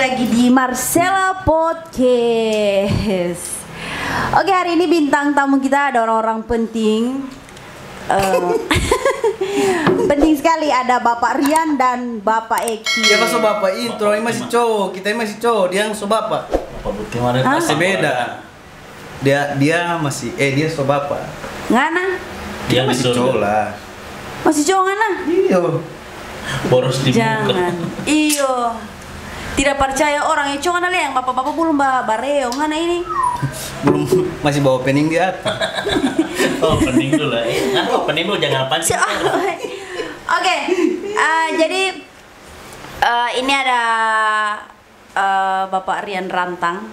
lagi di Marcella Podcast. Oke, hari ini bintang tamu kita ada orang-orang penting. Penting sekali, ada Bapak Rian dan Bapak Eki. Siapa so bapak intro? Ini masih cowok, kita ini masih cowok, dia yang so bapak. Bapak Bukti kemarin Masih beda. Dia masih dia so bapak. Ngana? Dia masih cowok lah. Masih cowok ngana? Iyo. Boros di muka. Jangan. Iyo. Tidak percaya orang cowok ngana yang bapak-bapak belum bareo ngana ini. Belum, masih bawa pening di atas. Oh, pening dulu lah. Ngapa pening dulu, jangan apa sih. Oke, jadi ini ada Bapak Rian Rantang.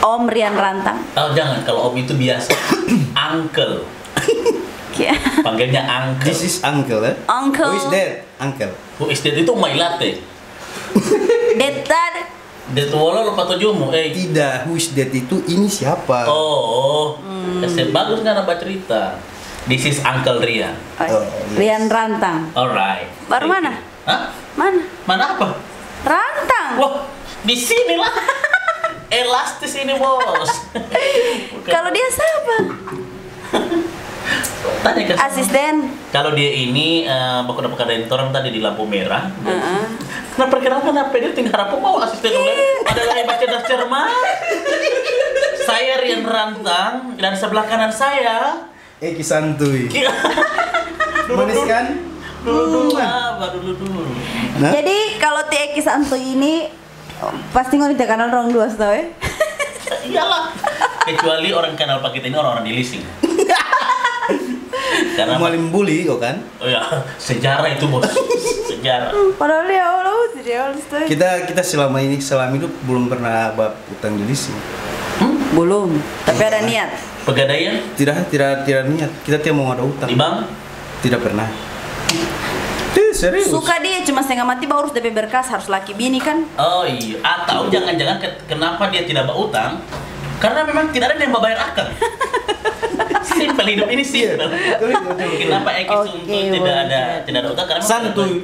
Om Rian Rantang. Oh, jangan, kalau om itu biasa. Uncle. Panggilnya uncle. This is uncle, eh? Uncle. Who is that? Uncle. Who is that? Itu my latte. Detar. That wala lupa tujuhmu, Tidak, who is that itu ini siapa? Kasih bagus nggak nambah cerita. This is Uncle Rian. Oh, Rian Rantang. Alright. Baru mana? Hah? Mana? Mana apa? Rantang. Wah, di sini lah. Elastis ini bos. Kalau dia siapa? Tanya ke Asisten. kalau dia ini bakal orang tadi di lampu merah. Nah perkirakan apa dia tinggal apa mau asisten oleh adalah hebat cerdas cermat. Saya Rian Rantang dan sebelah kanan saya Eki santuy. Manis kan? Dulu. Nah? Jadi kalau Eki Santuy ini pasti nggak kenal orang dua tau ya? Iyalah. Kecuali orang kenal paket ini orang-orang di leasing. Karena Maling bully kok kan? oh ya, sejarah itu bos. Sejarah. Padahal dia awal Kita selama hidup belum pernah bab utang di leasing. belum, tapi ada niat. Pegadaian Tidak niat. Kita tidak mau ada utang. di bank. Tidak pernah. Serius. Suka dia cuma setengah mati baru harus DP berkas, harus laki bini kan? Oh iya, atau jangan-jangan kenapa dia tidak berutang? Karena memang tidak ada yang membayar akang. Simpel, hidup ini simpel. Kenapa Eki Suntuy tidak ada utang? Karena Santuy.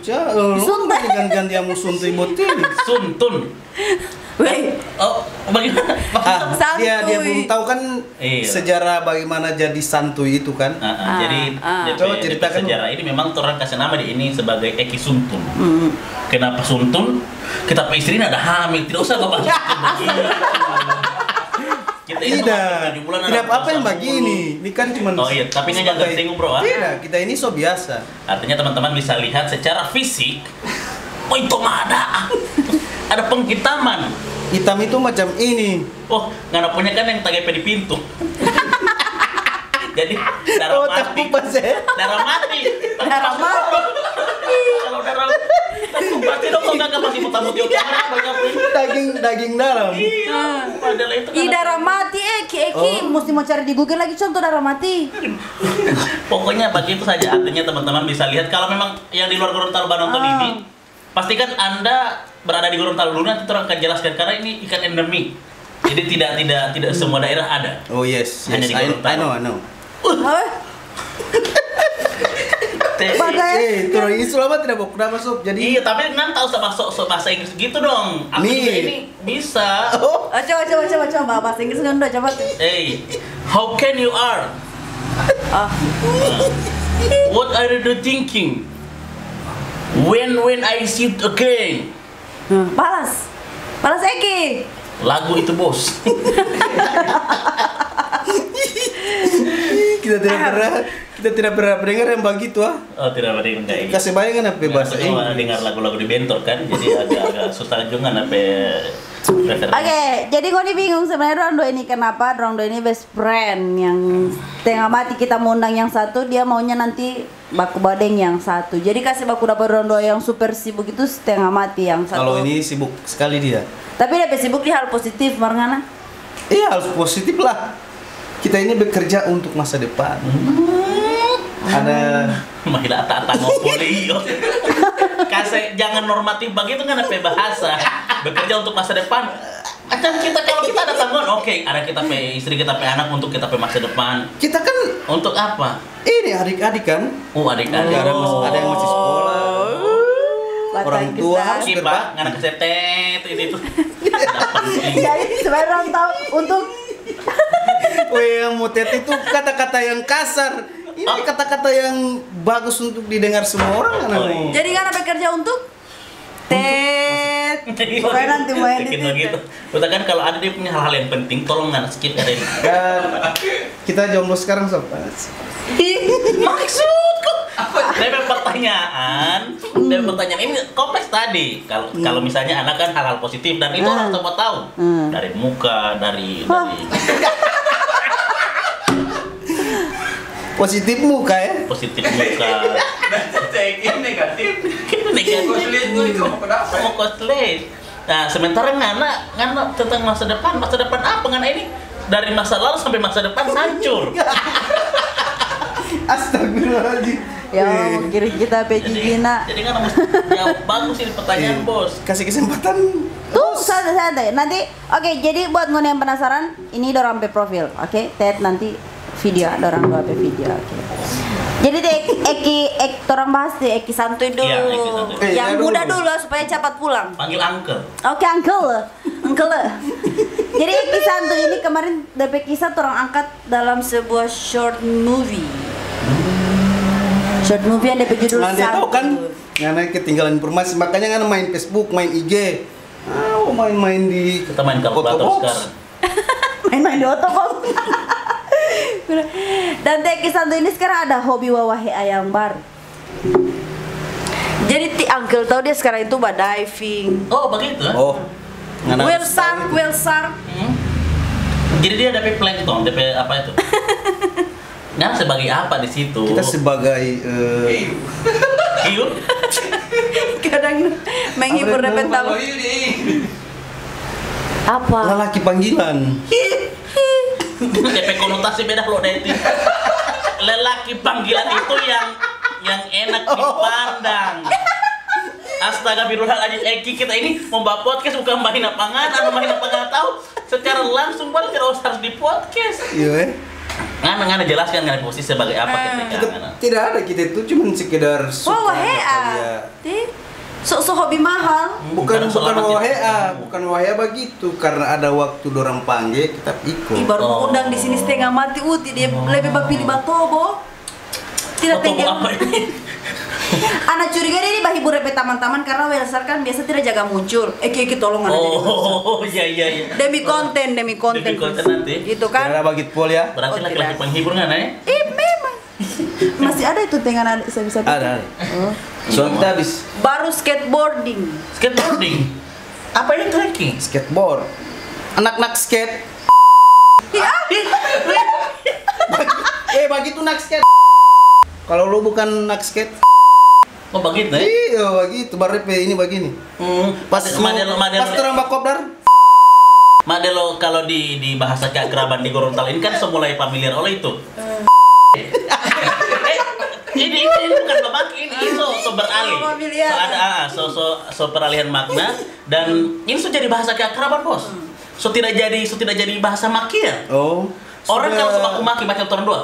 Suntuy ganti yang suntuy botil. Suntun. Weh, Oh, bagaimana? Santuy. Dia belum tahu kan Iya. sejarah bagaimana jadi santuy itu kan? Jadi Coba ceritakan sejarah ini memang orang kasih nama di ini sebagai Eki Suntun. Kenapa Suntun? Kita istri ada hamil, tidak usah kau bahas. Kita ini Tidak. 7 bulan Tidak apa yang begini. Ini kan cuma. Oh iya, tapi nggak jangan tengok bro. Tidak, kita ini so biasa. Artinya teman-teman bisa lihat secara fisik. Oh itu mah ada penghitaman. Hitam itu macam ini. Oh nggak punya kan yang TGP di pintu. Jadi darah mati. Takut pas ya. Darah mati. Darah mati. Kalau darah pasti dong kalau nggak masih muta-muti banyak Daging dalam. Iya. Padahal itu Ih, darah mati Eki mesti mau cari di Google lagi contoh darah mati. Pokoknya begitu saja. Artinya teman-teman bisa lihat kalau memang yang di luar Gorontalo nonton ini, pastikan Anda berada di Gorontalo dulu, nanti orang akan jelaskan karena ini ikan endemik. Jadi tidak semua daerah ada. Oh yes. Hanya di Gorontalo. I know. Terus ini selama tidak mau kenapa sob. Jadi Iya, tapi kan tahu sama bahasa Inggris gitu dong. Aku juga ini bisa. Coba bahasa Inggris kan udah coba. Hey, how can you are? What are you thinking? When I see it again? Balas Eki. Lagu itu bos. kita tidak pernah dengar yang begitu Oh tidak ada yang kayak gitu. Kasih bayangan apa bahasa Inggris. Inggris. Dengar lagu-lagu di bentor kan, jadi agak susah juga apa referensi. Oke, jadi gue bingung sebenarnya orang dua ini kenapa orang dua ini best friend yang tengah mati kita mau undang yang satu, dia maunya nanti baku badeng yang satu. Jadi kasih baku dapat orang dua yang super sibuk itu setengah mati yang satu. Kalau ini sibuk sekali dia. Tapi dia sibuk di hal positif, Marngana. Iya harus positif lah. Kita ini bekerja untuk masa depan. Ada Mahila tak ngopoli yo. Kasih jangan normatif begitu kan apa bahasa. Bekerja untuk masa depan. Acan kita kalau kita ada tanggungan, oke, ada kita pe istri kita pe anak untuk kita pe masa depan. kita kan Untuk apa? ini adik-adik kan. Adik-adik. Ada yang masih sekolah. orang tua harus Iya, Pak, berbakti. ngana kesetet itu. Jadi sebenarnya orang tahu untuk Weh, yang mutet itu kata-kata yang kasar. Ini kata-kata yang bagus untuk didengar semua orang. Oh, iya. jadi kan bekerja untuk pokoknya nanti mau edit gitu, itu. gitu. Udah kan kalau ada dia punya hal-hal yang penting, tolong nggak skip ada ini. Dan kita jomblo sekarang sob. Maksudku dari pertanyaan ini kompleks tadi. Kalau misalnya anak kan hal-hal positif dan itu orang semua tahu dari muka, dari Positif muka ya. positif muka. negatif. Negatif. Mau koslet. Nah, sementara ngana tentang masa depan apa ngana ini dari masa lalu sampai masa depan hancur. Astagfirullahaladzim. Ya, kira kita Peggy Gina. Jadi ngana mesti jawab bagus ini pertanyaan bos. Kasih kesempatan. Tuh, santai. Nanti, oke, jadi buat ngone yang penasaran, ini dorang pe profil, oke? Ted nanti video, dorang dua pe video, oke? Jadi deh, orang bahas deh Eki Santuy dulu, Iya, Eki Santuy. yang Iya, muda dulu. dulu supaya cepat pulang. Panggil uncle. Oke, uncle. Jadi Eki Santuy ini kemarin DP kisah orang angkat dalam sebuah short movie. Short movie yang DP judul Nah, dia tahu kan? Santuy. Ngana ketinggalan informasi, makanya ngana main Facebook, main IG. Main di Kita main kalkulator Photobox. sekarang. Main-main di otokom. Dan Eki Santuy ini sekarang ada hobi wawahea yang baru. Jadi uncle tahu dia sekarang itu diving, Oh begitu? Oh. Ngana whale harus tahu shark, itu. whale shark. Jadi dia dapat plankton, dapat apa itu? Nah sebagai apa di situ? Kita sebagai hiu. Kadang menghibur Apa repet tahu. Apa? lelaki panggilan. DP konotasi beda loh dari itu. Lelaki panggilan itu yang enak dipandang. Astagfirullahaladzim, Eki kita ini membawa podcast bukan main apangan, tahu secara langsung balik tidak usah harus di podcast. Iya. Ngana jelaskan ngana posisi sebagai apa ketika ngana. Tidak ada, kita itu cuma sekedar suka Wawahea. dia. So hobi mahal. Bukan selamat wahea, bukan wahea begitu karena ada waktu dorang panggil kita ikut. Baru Oh. undang di sini setengah mati uti dia lebih pilih batobo. Tidak Foto tega. apa ini? Anak curiga dia ini bahibur repet taman-taman karena whale shark kan biasa tidak jaga muncul. Eki tolong anak jadi whale shark. Oh iya. Demi konten. Demi konten nanti. Gitu kan? Tidak ada bagit pol ya. Berarti Oh, laki-laki tidak. penghibur ngana ya? Memang. Masih ada itu dengan adik saya bisa. Ada. Oh. Soalnya kita habis Baru skateboarding. Skateboarding. Apa ini trekking? skateboard. Anak-anak skate. Ya. Begitu nak skate. Kalau lu bukan nak skate, Oh begitu ya? iya begitu baru ini begini. Pas orang bakopdar. Madelo kalau di bahasa keakraban di Gorontalo ini kan semulai familiar oleh itu. Ini bukan babaki, ini so beralih. Familiar. So ada so peralihan makna dan ini so jadi bahasa keakraban bos. So tidak jadi bahasa makia. Oh. Orang sudah- kalau suka aku maki macam orang dua.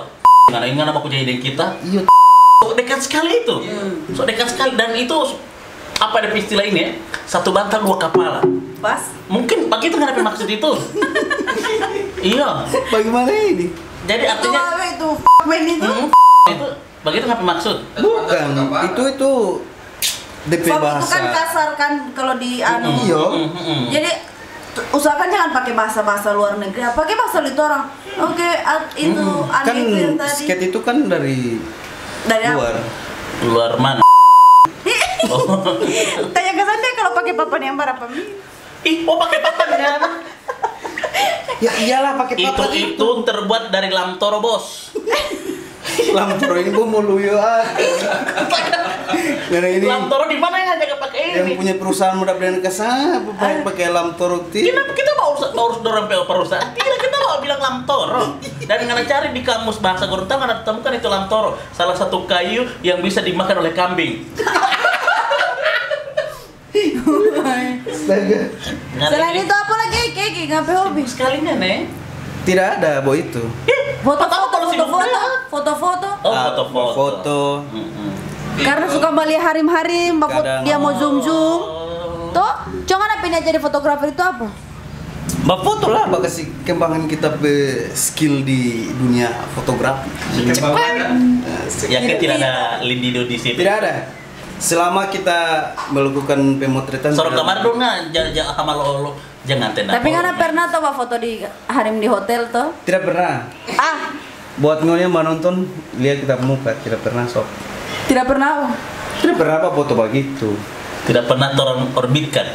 Nggak aku jadi dengan kita. Iya. So dekat sekali itu. So dekat sekali dan itu apa ada istilah ini ya? Satu bantal dua kepala. Pas. Mungkin begitu nggak ada maksud itu. Iya. Bagaimana ini? Jadi Itu artinya apa itu? Men itu. itu begitu nggak maksud. Bukan. Itu DP Fak itu bahasa. kan kasar kan kalau di anu. Iya. Jadi usahakan jangan pakai bahasa luar negeri. Pakai bahasa litorang. Oke, itu Kan aneh itu yang tadi. skate itu kan dari Dari apa? luar. Luar mana? Tanya ke Sandra kalau pakai papan yang berapa mil? Ih, mau pakai papan ya? Ya iyalah pakai Itu papan itu terbuat dari lamtoro bos. Lamtoro ini gua mau luyo ah. Karena ini Lamtoro di mana yang ngajak pakai yang ini? punya perusahaan mudah-mudahan kesana pakai lamtoro ti. Kenapa kita mau urus dorong perusahaan? Tidak, kita mau bilang lamtoro. Dan ngana cari di kamus bahasa Gorontalo ngana temukan itu lamtoro, salah satu kayu yang bisa dimakan oleh kambing. Astaga. Selain itu apa lagi? Kiki ngapain hobi? sekalinya nih. Tidak ada boy itu. Pertama kalau sibuk Foto-foto. Oh, Ah, foto-foto. foto. Mm-mm. Karena suka melihat harim-harim, Kadang- dia mau zoom-zoom. Toh, jangan apa ini jadi fotografer itu apa? Mbak foto lah, Mbak kasih kembangan kita skill di dunia fotografi. Ya kan tidak ada Lindido di situ. Tidak ada. Selama kita melakukan pemotretan. Sorok kamar dong nggak, jangan sama lo, jangan tenda. Tapi kan pernah tuh Pak foto di harim di hotel tuh. Tidak pernah. Ah, Buat ngonya menonton lihat kita muka, tidak pernah sob. tidak pernah. Tidak pernah apa foto begitu. Tidak pernah orang orbitkan.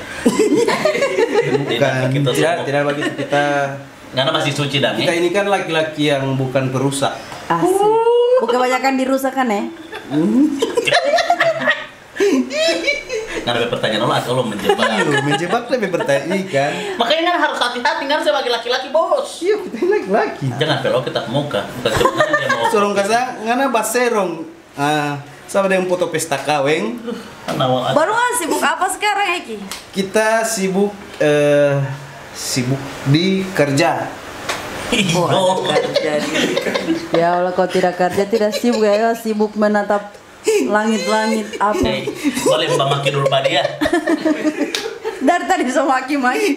Bukan. Kita Tidak begitu kita. karena masih suci dan Kita ini kan laki-laki yang bukan perusak. Asik. Bukan banyakan dirusak kan ya? nggak ada pertanyaan lo atau lo menjebak. Iya, menjebak lebih bertanya kan. Makanya kan harus hati-hati kan sebagai laki-laki bos. Iya, kita ini laki-laki. Jangan pelok kita ke muka, bukan cuma dia mau. Sorong kasa ngana baserong. Sama dengan foto pesta kaweng. Baru kan sibuk apa sekarang Eki? Kita sibuk sibuk di kerja. Oh, Ya Allah, kau tidak kerja tidak sibuk ya, sibuk menatap langit-langit apa? boleh Mbak Maki dulu Pak dia. Dari tadi bisa maki-maki.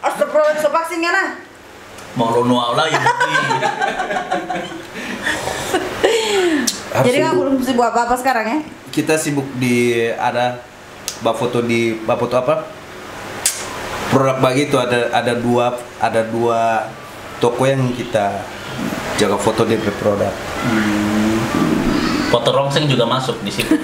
Astagfirullah, so vaksin kan ah? Mau lo nuau lah ya. Jadi kan belum sibuk apa-apa sekarang ya? Kita sibuk di ada foto apa? Produk begitu ada dua toko yang kita jaga foto di produk. Foto rongseng juga masuk di situ.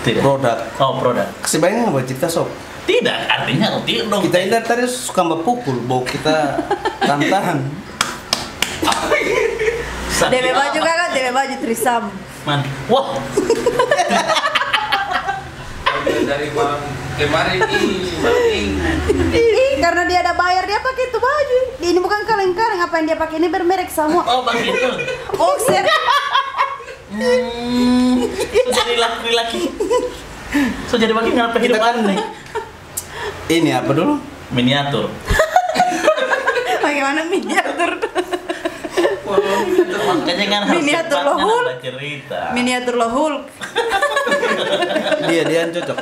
Tidak. Produk. Oh, produk. Sebenarnya nggak cerita sob. Tidak, artinya tidak dong. Kita ini tadi suka pukul, bau kita tantangan. DB baju kan, DB baju trisam. Man. Wah, Dari malam kemarin nih, Ih, karena dia ada bayar dia pakai itu baju. Ini bukan kaleng-kaleng, apa yang dia pakai ini bermerek semua. oh begitu. Oh, ser. So jadi laki-laki. So jadi bagi ngapa Kita hidup kan aneh. ini apa dulu? Miniatur. Bagaimana miniatur? Makanya kan harus Miniatur cepat, lo, kan Hulk. ada cerita. Miniatur lo Hulk. Dia yang cocok.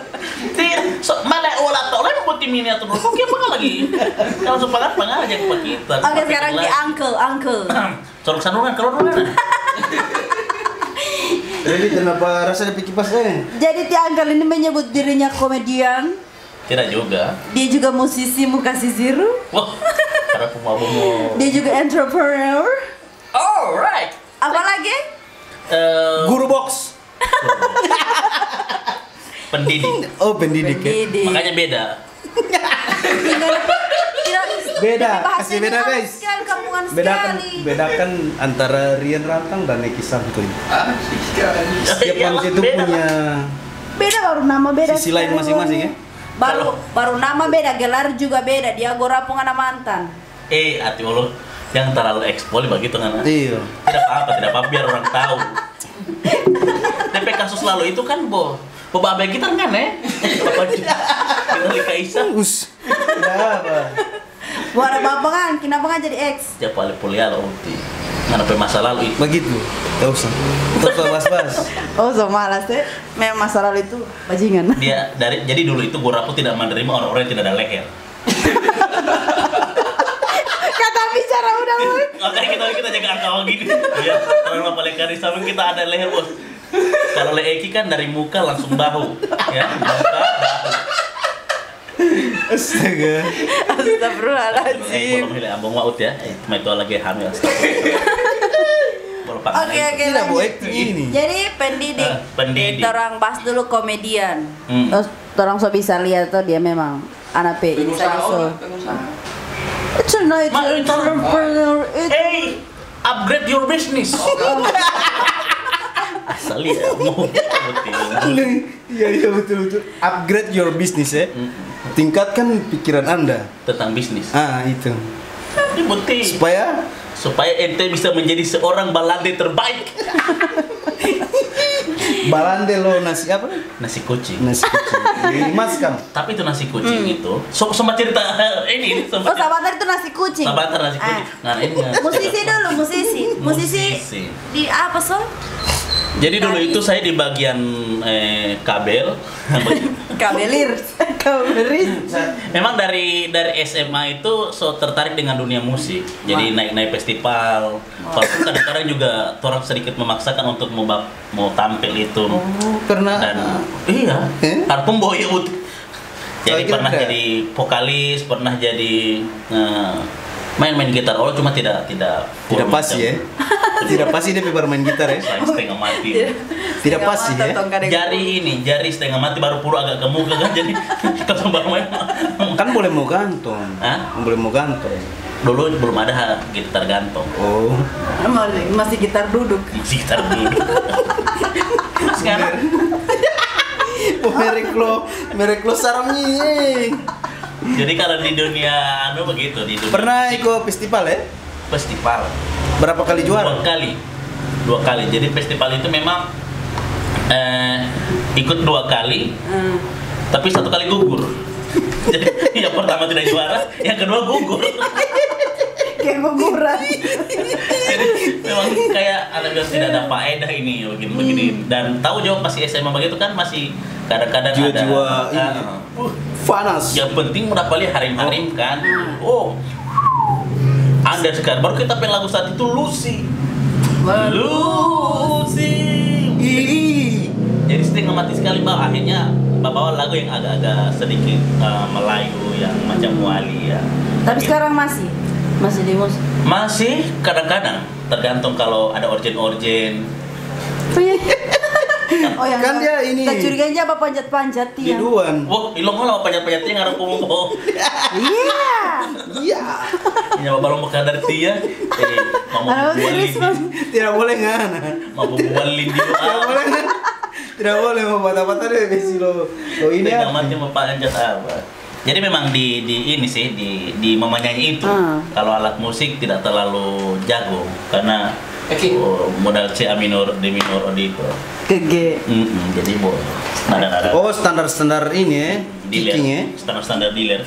Tidak, so, mana olah tau lah buat miniatur lo. Kok apa lagi? Kalau sepakat aja ke kita. Oke, sekarang di uncle. Sorok sandungan kalau dulu kan. Jadi kenapa rasanya pikir pas Jadi ti uncle ini menyebut dirinya komedian. Tidak juga. Dia juga musisi muka sisiru. Wah, karena pemabuk. Dia juga entrepreneur. Alright. Apa lagi? Guru box. Pendidik. Oh, pendidik ya. Pendidik. Makanya beda. Beda, bahasanya kasih beda halus guys. sekali, kampungan Bedakan sekali. bedakan antara Rian Rantang dan Eki Santuy. Setiap Iyalah, manusia itu beda. punya Beda baru nama beda. sisi lain sekali, masing-masing ya. Baru nama beda, gelar juga beda. Dia gorapung anak mantan. Hati lo yang terlalu ekspol begitu kan? Iya. Tidak apa-apa biar orang tahu. DP kasus lalu itu kan Bapak kita kan Bapak kita Kaisa. Us. Ya apa? Buat bapak kan, kenapa kan jadi ex? Ya paling pulia lo uti. Ngana masa lalu itu. Begitu. Tahu usah. Tahu bas-bas. Oh, so malas deh. Memang masa lalu itu bajingan. Jadi dulu itu Gorapu tidak menerima orang-orang yang tidak ada leher. Kata bicara udah mulai. Makanya kita jaga angka gini. Ya, kalau paling kari samping kita ada leher bos. Kalau Eki kan dari muka langsung bahu, ya muka bahu. Astaga. Astagfirullahaladzim. Bolong hilai abang waut ya. Itu lagi hamil. Oke, Tidak, lanjut. Bu, acting ini. Jadi pendidik. Pendidik. Kita orang bahas dulu komedian. Hmm. Terus orang so bisa lihat tuh dia memang anak P ini saja so. It's a night entrepreneur. Hey, upgrade your business. Asal ya, mau Iya betul. Upgrade your business ya. Tingkatkan pikiran Anda. tentang bisnis. Itu. Ini bukti Supaya ente bisa menjadi seorang balade terbaik. Balande lo nasi apa? Nasi kucing. Nasi kucing. Dimaskan. Tapi itu nasi kucing itu, sempat cerita ini Oh, sempat Sabatar itu nasi kucing. Sabatar nasi kucing. Nah, ini Musisi dulu, musisi. Di apa so? Jadi dulu itu saya di bagian kabel. Kabelir. Memang dari SMA itu so tertarik dengan dunia musik. Jadi naik-naik festival. Walaupun kadang-kadang juga orang sedikit memaksakan untuk mau tampil itu. Pernah. Dan iya, harus boy ut. Jadi Kira-kira pernah jadi vokalis, pernah jadi main-main gitar. Oh, cuma tidak pasti ya. Tidak pasti dia bermain gitar ya. Selain setengah mati. Tidak pasti ya. Jari setengah mati baru pura agak gemuk kan jadi kita baru main. Kan boleh mau gantung. Hah? Boleh mau gantung. Dulu belum ada gitar gantung. Oh. Masih gitar duduk. Masih gitar dulu. Sekarang Oh, merek lo sarangnya. jadi kalau di dunia begitu di dunia Pernah ikut festival ya? festival Berapa kali juara? dua kali. Jadi festival itu memang ikut 2 kali, tapi 1 kali gugur. Jadi yang pertama tidak juara, yang kedua gugur. Kayak guguran. Jadi memang kayak anak bilang tidak ada faedah ini begini. Dan tahu jawab masih SMA begitu kan masih kadang-kadang ada Jiwa-jiwa ini. Panas. yang penting udah paling harim-harim kan. Oh, Anda sekarang baru kita pengen lagu saat itu Lucy. Jadi setengah mati sekali Mbak. Akhirnya bawa lagu yang agak-agak sedikit Melayu yang macam Wali ya. Tapi sekarang masih di musik. Masih kadang-kadang tergantung kalau ada orgen-orgen. Oh yang Kan dia ini. Tak curiganya apa panjat-panjat ya. Biduan. Wah, ilong lo panjat-panjatnya ngarep kumpo. Iya. Iya. Nya babalong kadar tia. Mau bualin. Tidak boleh kan? Mau bualin dia. Tidak boleh kan? Tidak boleh mau bata-bata deh besi lo. Lo ini Tengah apa? mati mau panjat apa. Jadi memang di ini sih di memanyanyi itu kalau alat musik tidak terlalu jago karena modal C A minor D minor O itu. Gege. Jadi nada-nada. Oh, standar-standar ini ya. Kicking ya. Standar dealer.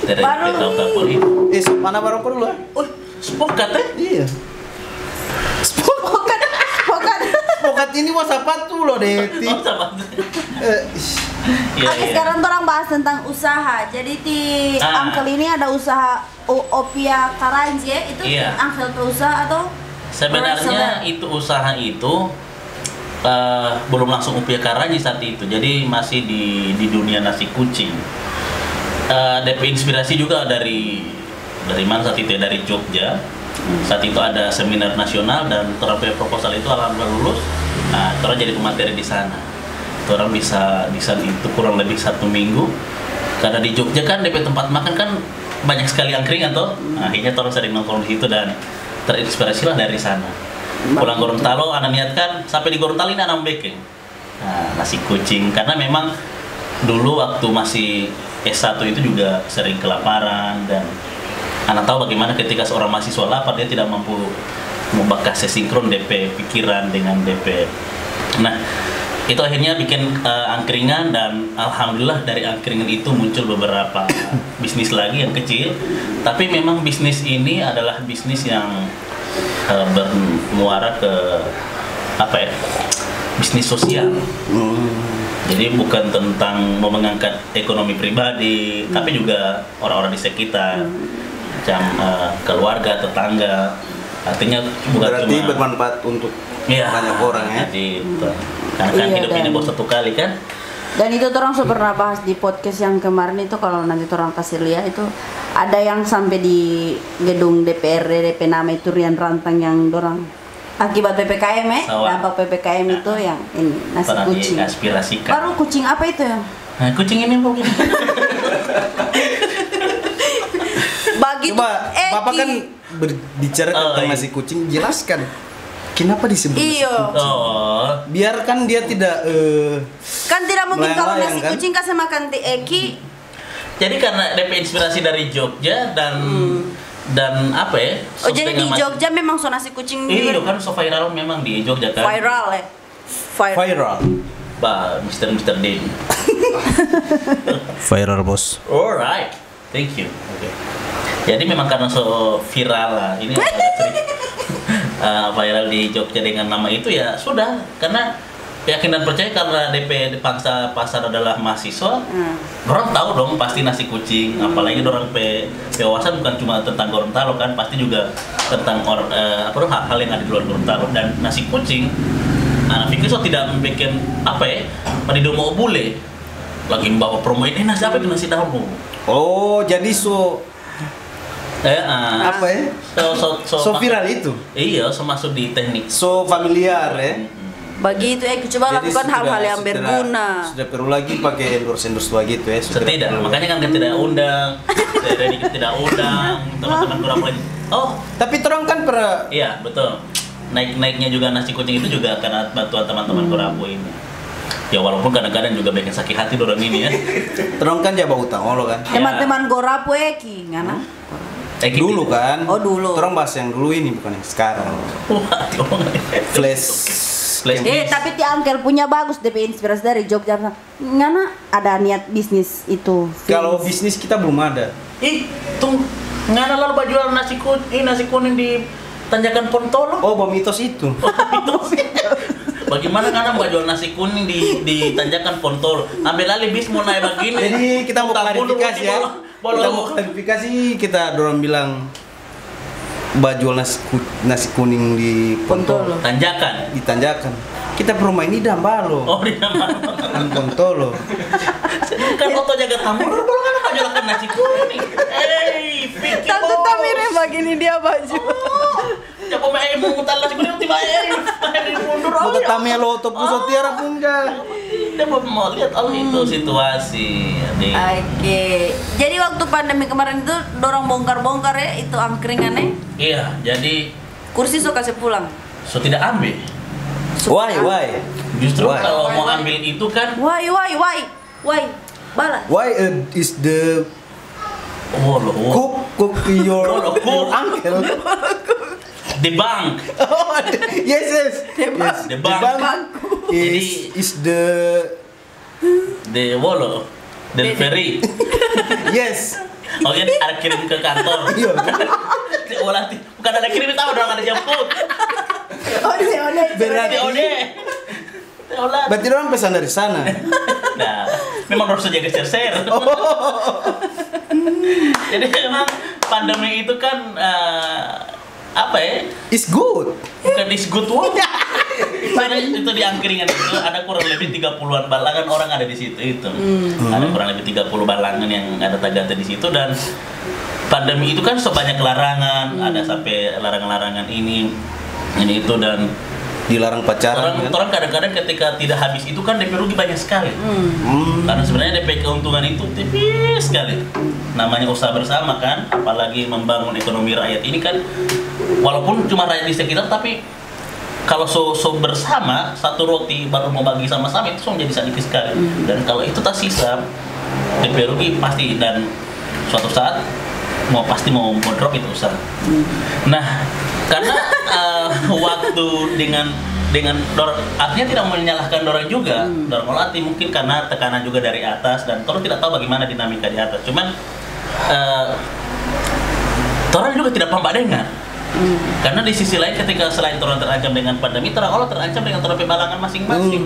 Dari Baru. tahu ini. Mana baru dulu ah? Oh, spokat Iya. Pokat. Pokat ini WhatsApp tuh loh Deti. Oh, sama. Iya, Oke, sekarang orang bahas tentang usaha. Jadi di Angkel ini ada usaha Opia Karanji ya? Itu Iya. Angkel usaha atau? Sebenarnya itu usaha itu belum langsung Upia Karanji saat itu. Jadi masih di dunia nasi kucing. DP inspirasi juga dari mana saat itu ya? Dari Jogja. Saat itu ada seminar nasional dan terapi proposal itu alhamdulillah lulus. Nah, orang jadi pemateri di sana. Orang bisa di sana itu kurang lebih 1 minggu. Karena di Jogja kan DP tempat makan kan banyak sekali angkringan toh. Nah, akhirnya orang sering nongkrong di situ dan terinspirasi lah dari sana. Pulang Gorontalo, anak niatkan sampai di Gorontalo ini anak baking. Nah, nasi kucing karena memang dulu waktu masih S1 itu juga sering kelaparan dan anak tahu bagaimana ketika seorang mahasiswa lapar dia tidak mampu membakar sesinkron DP pikiran dengan DP. Nah, itu akhirnya bikin angkringan dan alhamdulillah dari angkringan itu muncul beberapa bisnis lagi yang kecil. Tapi memang bisnis ini adalah bisnis yang bermuara ke apa ya? Bisnis sosial. Jadi bukan tentang mau mengangkat ekonomi pribadi, tapi juga orang-orang di sekitar, macam keluarga, tetangga. Artinya bukan Berarti cuma bermanfaat untuk banyak orang ya. Gitu. Karena kan Iya, hidup ini dan- bos 1 kali kan. Dan itu orang sudah pernah bahas di podcast yang kemarin itu, kalau nanti orang kasih lihat itu ada yang sampai di gedung DPRD DP nama itu Rian Rantang yang dorang akibat PPKM dampak PPKM itu yang ini nasi Pernah kucing. diaspirasikan. Baru kucing apa itu ya? Nah, kucing ini mungkin. Begitu Coba Bapak kan berbicara tentang iya. nasi kucing, jelaskan kenapa disebut nasi Iyo. kucing. Oh, Biarkan dia tidak Kan tidak mungkin kalau melayang-layang, nasi kan? kucing kasih makan eki. jadi karena DP inspirasi dari Jogja dan apa ya? Oh jadi di setengah mati. Jogja memang so nasi kucing Iya juga kan so viral memang di Jogja kan. viral ya. Viral. Mr. Denny. Viral bos. Alright, thank you. Oke. Jadi memang karena so viral lah, ini agak sering viral di Jogja dengan nama itu ya sudah, karena yakin dan percaya karena DP pangsa pasar adalah mahasiswa, orang tahu dong pasti nasi kucing, apalagi orang wawasan bukan cuma tentang Gorontalo kan, pasti juga tentang hal-hal yang ada di luar Gorontalo. Dan nasi kucing, anak pikir so tidak membuat apa ya, pada mau bule lagi bawa promo ini nasi apa itu nasi damu. Oh, jadi so apa ya? So viral itu. Iya, so masuk di teknik. So familiar ya. Bagi itu coba Jadi lakukan hal-hal yang sudah- berguna. Sudah perlu lagi pakai endorse gitu ya. Tidak, makanya kan kita tidak undang, tidak undang teman-teman kurang lain. Oh, Tapi terang kan pernah iya betul. Naiknya juga nasi kucing itu juga karena bantuan teman-teman Kurabu ini. Ya walaupun kadang-kadang juga bikin sakit hati orang ini ya. terang kan jaba utang lo kan. Teman-teman Gorapu eki, ngana? Dulu kan. Oh, dulu. Terang bahas yang dulu ini bukan yang sekarang. Wah, Flash. Tapi ti Angkel punya bagus DP inspirasi dari Jogja. Ngana ada niat bisnis itu. Kalau bisnis kita belum ada. tunggu. Ngana lalu jual nasi kuning di Tanjakan Pontolo. Oh, mitos itu. Bagaimana ngana mau jual nasi kuning di Tanjakan Pontolo? Ambil alih bis mau naik begini. Jadi kita mau Tak bunuh klarifikasi roti ya. bolo. Kita mau klarifikasi, kita dorong bilang jual nasi kuning di Pontolo. Tanjakan. di Tanjakan. Kita rumah ini Dambalo. Oh, di nama. Kan Pontolo. Kan foto jaga tamu dulu kan nggak jualan nasi kuning. Vicky Tante Tamire begini dia baju. Coba main mau mutal nasi kuning tiba main mundur. Mau ketame lo to puso tiara pun enggak. Dia mau lihat itu situasi. Adik. Oke. Jadi waktu pandemi kemarin itu dorong bongkar-bongkar ya itu angkringannya. Iya, jadi Kursi so kasih pulang. so tidak ambil. Why? Justru Why? kalau mau ambil itu kan Why? Balas. Why is the cook your uncle? the bank. Oh, yes. The bank. Is the The delivery. yes. Oke, ada kirim ke kantor. Iya. Bukan ada kirim tahu dong ada jemput. Oh, Berarti Berarti orang pesan dari sana. Nah, memang harus jaga share. Jadi memang pandemi itu kan apa ya? It's good. Bukan is good one. Karena itu di angkringan itu ada kurang lebih 30-an balangan orang ada di situ itu. Ada kurang lebih 30 balangan yang ada tagata di situ dan pandemi itu kan sebanyak larangan, ada sampai larangan-larangan ini itu dan Dilarang pacaran kan? orang kadang-kadang ketika tidak habis itu kan DP rugi banyak sekali. Karena sebenarnya DP keuntungan itu tipis sekali. Namanya usaha bersama kan, apalagi membangun ekonomi rakyat ini kan, walaupun cuma rakyat di sekitar tapi kalau so bersama satu roti baru mau bagi sama-sama itu menjadi sedikit sekali. Dan kalau itu tak sisa DP rugi pasti dan suatu saat pasti mau drop itu usaha. Nah, karena waktu dengan artinya tidak menyalahkan dorang juga, dorang melatih mungkin karena tekanan juga dari atas dan orang tidak tahu bagaimana dinamika di atas. Cuman orang juga tidak paham dengan. Karena di sisi lain ketika selain orang terancam dengan pandemi, orang terancam dengan terapi balangan masing-masing.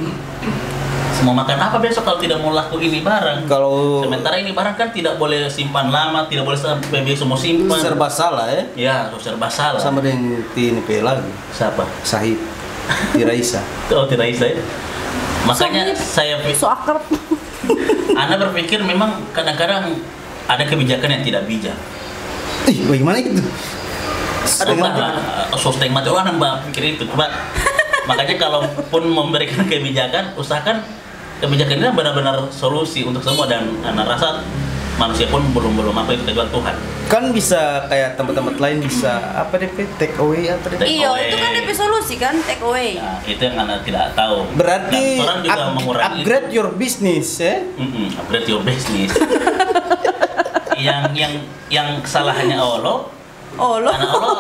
Mau makan apa besok kalau tidak mau laku ini barang? Kalau Sementara ini barang kan tidak boleh simpan lama, tidak boleh sampai besok mau simpan. serba salah ya. Ya, serba salah. Sama dengan TNP lagi. Siapa? Sahid. Tiraisa. Oh, tidak bisa ya. Makanya saya So akrab. Anda berpikir memang kadang-kadang ada kebijakan yang tidak bijak. Bagaimana itu? Sosteng mati orang Mbak pikir itu. Coba makanya kalaupun memberikan kebijakan, usahakan kebijakan ini benar-benar solusi untuk semua dan Anda rasa manusia pun belum apa itu kecuali Tuhan. Kan bisa kayak tempat-tempat lain bisa apa DP take away apa DP? Take Iya, away. itu kan DP solusi kan take away. Nah, itu yang Anda tidak tahu. Berarti Dan orang juga mengurangi upgrade your business ya. upgrade your business. yang kesalahannya Allah, Oh lo. karena Allah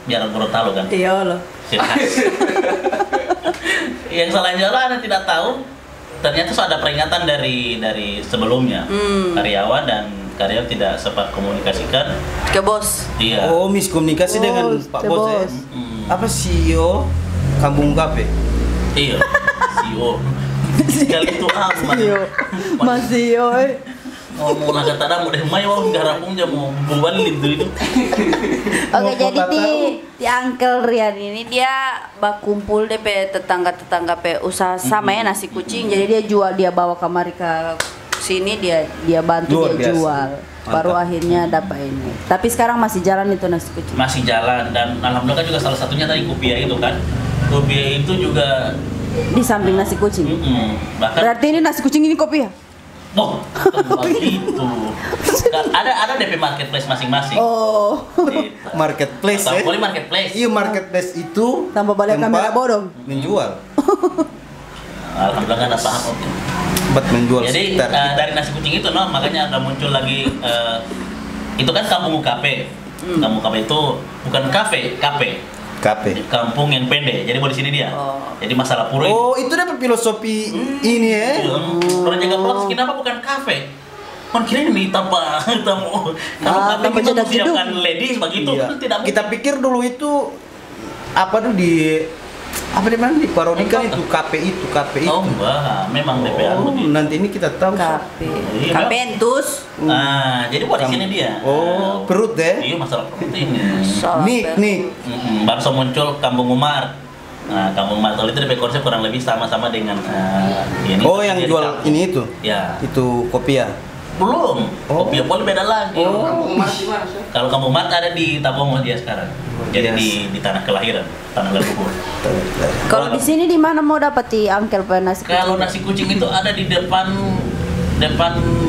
biar Gorontalo kan. Iya lo. Ciri khas. Yang salah jalan Anda tidak tahu. Ternyata so ada peringatan dari sebelumnya. Karyawan dan karyawan tidak sempat komunikasikan Ke bos. Iya. Oh, miskomunikasi Bos, dengan Pak ke Bos ya? bos. Apa CEO Kampung Kape? Iya. CEO. Sekali itu Masih yo. mau naga tada mau deh mai wong garapung jam mau balik itu. Oke, jadi kota di Uncle Rian ini dia kumpul DP tetangga-tetangga pe usaha sama ya nasi kucing. Jadi dia jual, dia bawa kamari ke sini, dia bantu, Luar dia biasa. jual. Baru Mantap. akhirnya dapat ini. Tapi sekarang masih jalan itu nasi kucing. Masih jalan dan alhamdulillah kan juga salah satunya tadi Kopia itu kan. Kopia itu juga Di samping nasi kucing. bahkan Berarti ini nasi kucing ini kopi ya? oh begitu. Ada DP marketplace masing-masing. Oh. Gitu. Marketplace Atau ya? boleh marketplace. Iya, marketplace itu Tambah balik tempat kamera bodong. menjual. Alhamdulillah kan ada paham oke. Tempat menjual Jadi sekitar kita. dari nasi kucing itu makanya ada muncul lagi itu kan kampung UKP. Kampung UKP itu bukan kafe. Kape. Kampung yang pendek. Jadi di sini dia. Oh. Jadi masalah pura itu. Oh, itu dapat filosofi ini ya? Orang jaga protes kenapa bukan kafe? Kan kira ini tambah tamu. Kalau kafe tambah kita jadak mempersiapkan ladies begitu Iya. kan tidak Kita pikir dulu itu apa tuh di apa di mana diparodikan itu kape itu. Oh, enggak, memang DPR Oh, begitu. nanti ini kita tahu. Kape. Iya, Kapentus. Nah, jadi buat di sini dia. Oh, perut deh. Iya, masalah protein. Nik. Baru so muncul Kampung Umar. Nah, Kampung Umar itu DP konsep kurang lebih sama-sama dengan ini. Oh, yang Jadi jual kampung. ini itu. Ya. Itu kopi ya. Belum. Oh. Kopi Pol beda lagi. Kampung masih mana sih? Kalau Kampung Umar ada di Tabongo dia sekarang. Jadi Yes. di tanah kelahiran, tanah leluhur. Kalau di sini di mana mau dapat di Uncle pe nasi kucing? Kalau nasi kucing itu ada di depan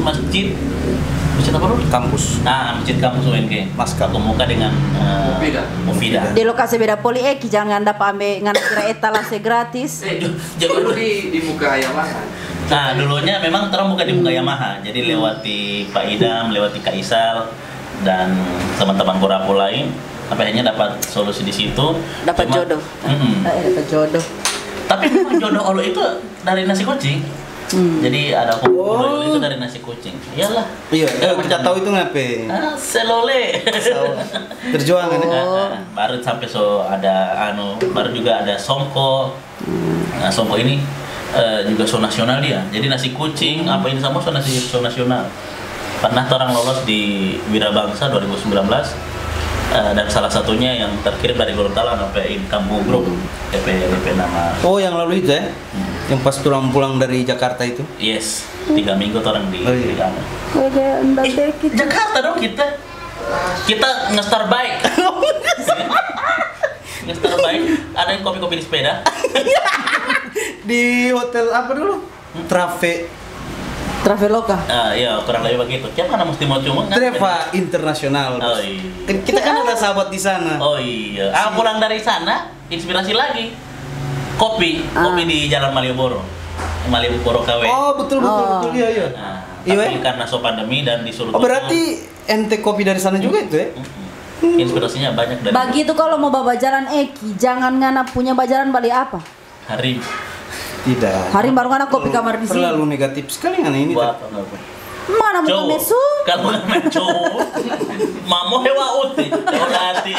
masjid. Masjid apa dulu? Kampus. Nah, masjid kampus UNG. Maskap. Muka dengan Mufida. Di lokasi beda poli jangan dapat ambil ngan kira etalase gratis. Dulu di muka Yamaha. Nah, dulunya memang terang buka di muka Yamaha. Jadi lewati Pak Idam, lewati Kak Isal dan teman-teman Borapo lain. Sampai akhirnya dapat solusi di situ. Dapat Cuma- jodoh. Mm-mm. Dapat jodoh. Tapi memang jodoh Olo itu dari nasi kucing. Jadi ada kumpul itu dari nasi kucing. Iyalah. Iya, kita tahu itu ngapain. Selole. Perjuangan ya. Baru sampai ada baru juga ada Songko. Nah, Songko ini juga so nasional dia. Jadi nasi kucing apa ini sama so nasional. Pernah orang lolos di Wirabangsa 2019. Dan salah satunya yang terkirim dari Gorontalo sampai Kampung Grup DP nama. Oh, yang lalu itu ya? Yang pas pulang dari Jakarta itu? Yes, 3 minggu tuh orang di Oh, iya. sana. Jakarta dong kita nge-star bike. Nge-star bike, ada yang kopi-kopi di sepeda. Di hotel apa dulu? Traveloka. Iya, kurang lebih begitu. Siapa mana mesti mau cuma kan? Treva Internasional. Oh Bos. iya. Kita kan ada sahabat di sana. Oh iya. Pulang dari sana, inspirasi lagi. Kopi di Jalan Malioboro. Malioboro KW. Oh, betul iya. Nah, Iya, tapi karena so pandemi dan disuruh Oh, berarti ente kopi dari sana juga itu ya? inspirasinya banyak dari Begitu kalau mau bawa jalan Eki, jangan ngana punya bajaran balik apa? Hari. Tidak. Hari baru ngana kopi kamar di sini. Terlalu negatif sekali kan ini. Buat Mana mau cowok. mesu? Kalau nggak cowok, mamo hewa uti, hati.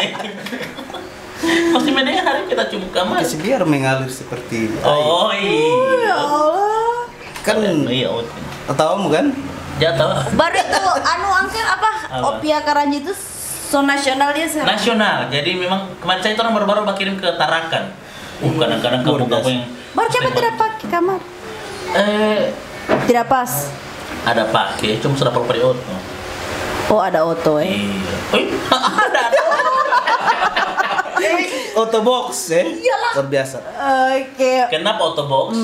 Pasti media hari kita cuma kamar. Kasih biar mengalir seperti air. Oh iya. Allah. Kan Iya uti. tahu kan? Jatuh. Baru itu Uncle apa? Apa? Opia Karanji itu so nasional dia sekarang. Nasional. Jadi memang kemarin saya itu orang baru-baru kirim ke Tarakan. Kadang-kadang kampung-kampung yang Baru siapa tidak pakai kamar? Tidak pas. ada pakai, cuma sudah perlu periode. Oh ada oto Iya. Ada. Autobox ya? Luar biasa. Oke. Kenapa autobox?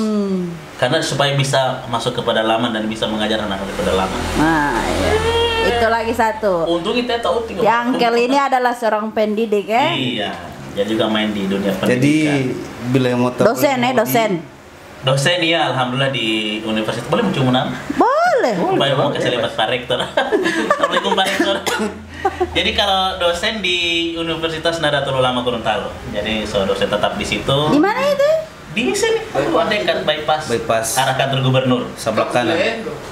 Karena supaya bisa masuk ke pedalaman dan bisa mengajar anak di pedalaman. Nah, iya. Itu lagi satu. Untung kita tahu tinggal. Ya Uncle ini adalah seorang pendidik ya. Iya. Dia juga main di dunia pendidikan. Jadi bila yang mau tahu Dosen ya, dosen. Dosen ya, alhamdulillah di universitas. Boleh mencium nama? Boleh. Supaya mau kasih lepas Pak Rektor. Assalamualaikum Pak Rektor. Jadi kalau dosen di Universitas Nadatul Ulama Gorontalo. Jadi so dosen tetap di situ. Di mana itu? Di sini, ada dekat bypass. Bypass. Arah kantor gubernur. Sebelah kanan.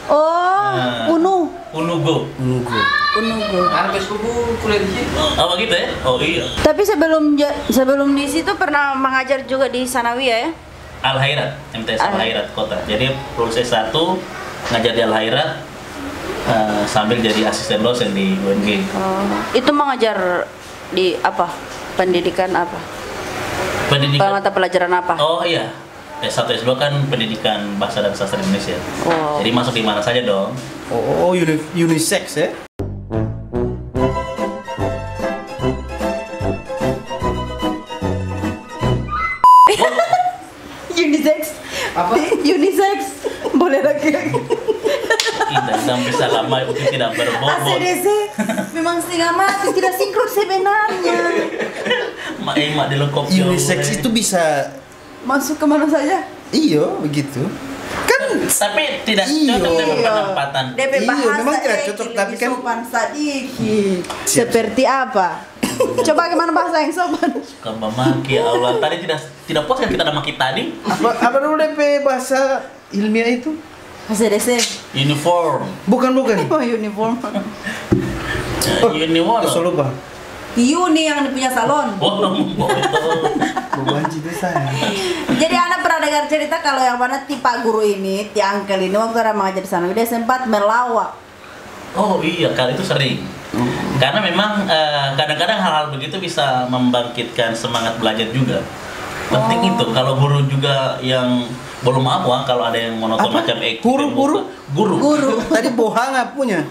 Oh, Unu. Unugo. Menunggu. Unugo. Anak sepupu kuliah di situ. Apa gitu ya? Oh iya. Tapi sebelum di situ pernah mengajar juga di Sanawiyah ya? Al Khairat, MTS Al Khairat Kota. Jadi lulus S1 ngajar di Al Khairat sambil jadi asisten dosen di UNG. Oh, itu mengajar di apa? Pendidikan apa? Pendidikan. Mata pelajaran apa? Oh iya. S1 S2 kan pendidikan bahasa dan sastra Indonesia. Oh. Jadi masuk di mana saja dong. Oh, unisex ya? Unisex. Apa? Unisex. Boleh laki-laki. Tidak sampai lama itu tidak berbobot. ACDC memang setengah mati, tidak sinkron sebenarnya. Mak dilengkap Unisex itu bisa Masuk kemana saja? iyo begitu. Kan tapi tidak Iya. cocok dengan penempatan. DP Iya, bahasa memang tidak Eki cocok, lebih tapi kan- sopan sedikit. Siap. Seperti apa? Coba gimana bahasa yang sopan? Suka memaki Allah. Tadi tidak puas kan kita ada maki tadi. apa dulu DP bahasa ilmiah itu? ACDC. Uniform. Bukan. Oh, uniform. Uniform. Saya lupa. Yuni yang punya salon. Oh, itu. Bebanci itu saya. Jadi Anda pernah dengar cerita kalau yang mana tipe guru ini, ti uncle ini waktu orang mengajar di sana, dia sempat melawak. Oh iya, kali itu sering. Karena memang kadang-kadang hal-hal begitu bisa membangkitkan semangat belajar juga. Penting itu. Kalau guru juga yang belum apa, kalau ada yang monoton Apa? macam Eki. Guru? Guru. Tadi bohong punya.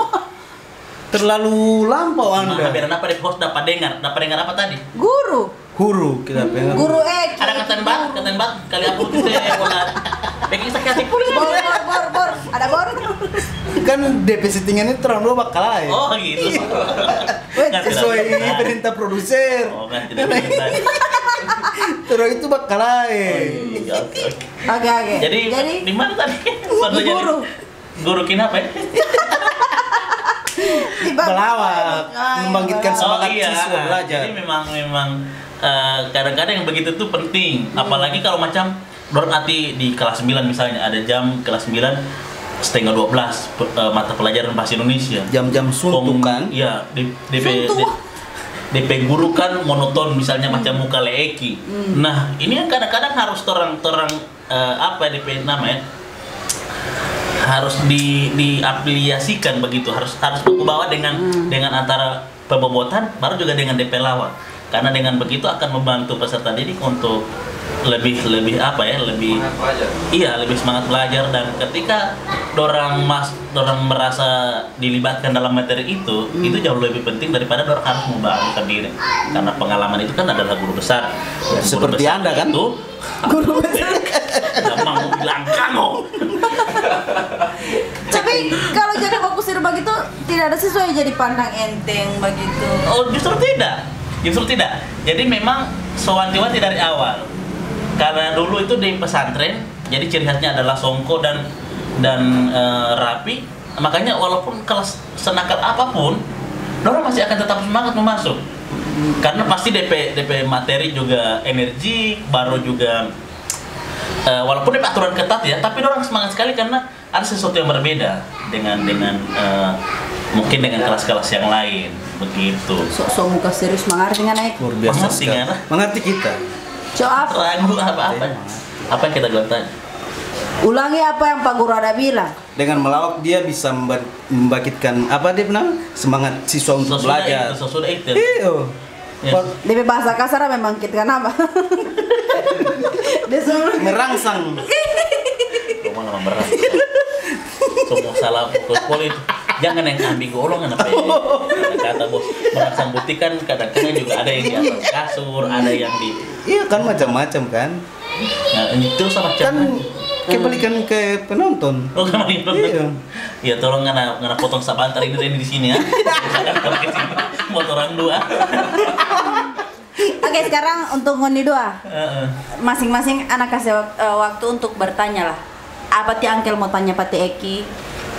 Terlalu lampau Anda. Biar apa deh host dapat dengar apa tadi? Guru. Guru kita pengen. Guru Eki. Ada kata bat kali apa tuh saya bola. Bikin sakit hati kulit. Bor. Ada bor. Kan DP settingannya terang dua bakal aja. Oh gitu. Sesuai perintah produser. Oh kan tidak benar. Terus itu bakal aja. Iya, oke. Oke. Jadi di mana tadi? Baru jadi- Guru. Guru kenapa ya? Melawak, membangkitkan semangat siswa belajar. Jadi memang kadang-kadang yang begitu tuh penting. Apalagi kalau macam dorong hati di kelas 9 misalnya ada jam kelas 9 setengah 12 mata pelajaran bahasa Indonesia. Jam-jam suntuk kan? Iya, Suntuk. DP guru kan monoton misalnya macam muka leeki. Nah, ini yang kadang-kadang harus torang apa DP namanya? Harus diaplikasikan begitu, harus aku bawa dengan antara pembobotan baru juga dengan DP lawak. Karena dengan begitu akan membantu peserta didik untuk lebih apa ya, lebih Semangat belajar. iya, lebih semangat belajar. Dan ketika dorang merasa dilibatkan dalam materi itu jauh lebih penting daripada dorang harus membangun sendiri. Karena pengalaman itu kan adalah guru besar. Dan guru Seperti besar Anda kan? itu, Guru besar. gampang mau bilang kamu. Tapi kalau jadi fokusir begitu tidak ada siswa yang jadi pandang enteng begitu. Oh, justru tidak. Jadi memang sewanti-wanti dari awal. Karena dulu itu di pesantren, jadi ciri khasnya adalah songko dan rapi. Makanya walaupun kelas senakal apapun, dorang masih akan tetap semangat memasuk. Karena pasti DP materi juga energi, baru juga walaupun DP aturan ketat ya, tapi dorang semangat sekali karena ada sesuatu yang berbeda dengan mungkin dengan kelas-kelas yang lain begitu. Sok muka serius mengerti nggak naik? Luar biasa Mengerti sekali. nggak? Mengerti kita. Coba Ragu apa yang kita bilang tadi? ulangi apa yang Pak Guru ada bilang. Dengan melawak dia bisa membangkitkan apa dia bilang semangat siswa untuk belajar. Sesudah itu. Iya. Ya. Dia bahasa kasar memang kita apa? Dia suruh Merangsang. Kamu nama berat. Semua salah pukul itu. Jangan yang ambil golongan apa ya? Kata bos, merangsang bukti kan kadang-kadang juga ada yang di atas kasur, ada yang di. Iya kan macam-macam kan. Nah, itu sama Kan kebalikan ke penonton. Oh, kemarin Iya. Ya tolong ngana potong sabantar ini di sini ya. Kalau ke sini buat orang dua. Oke, sekarang untuk ngondi dua. Heeh. Masing-masing anak kasih waktu untuk bertanya lah. Apa ti Angkel mau tanya Pati Eki?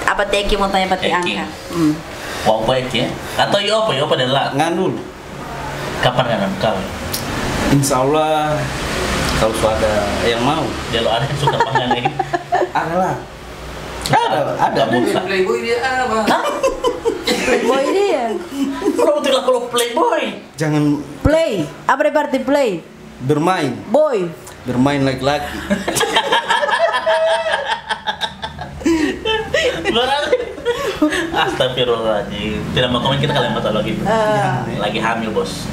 Apa ti Eki mau tanya Pati Eki. Angkel? Wah, apa ya? Atau yo apa adalah Nganul. kapan kan kau? Insya Allah Kalau ada yang mau. Kalau ada yang suka pangan ini. Ada lah. Ada. Playboy dia apa? Playboy dia. Kalau playboy. Jangan Play. Apa arti play? bermain. Boy. Bermain laki-laki. Berarti astagfirullahaladzim. Tidak mau komen kita kalian betul lagi. Lagi hamil, Bos.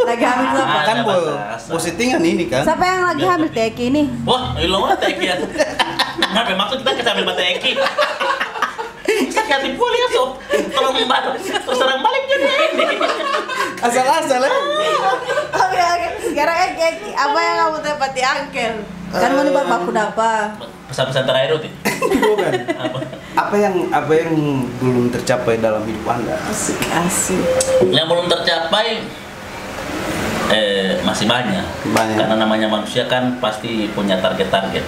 Lagi hamil siapa? Kan Ada bahasa. postingan ini kan. Siapa yang lagi hamil Teki ini? Wah, lo teki ya. Ngapain maksud kita kesambil mata Eki? Sakit pula ya sob. Tolong terserang balik jadi ini. Asal-asal ya. Oke. Sekarang Eki, apa yang kamu tepati Angkel? Kan mau nih baku apa? Pesan-pesan terakhir Ruti. Bukan. Apa yang belum tercapai dalam hidup Anda? Asik. Yang belum tercapai masih banyak. Karena namanya manusia kan pasti punya target-target.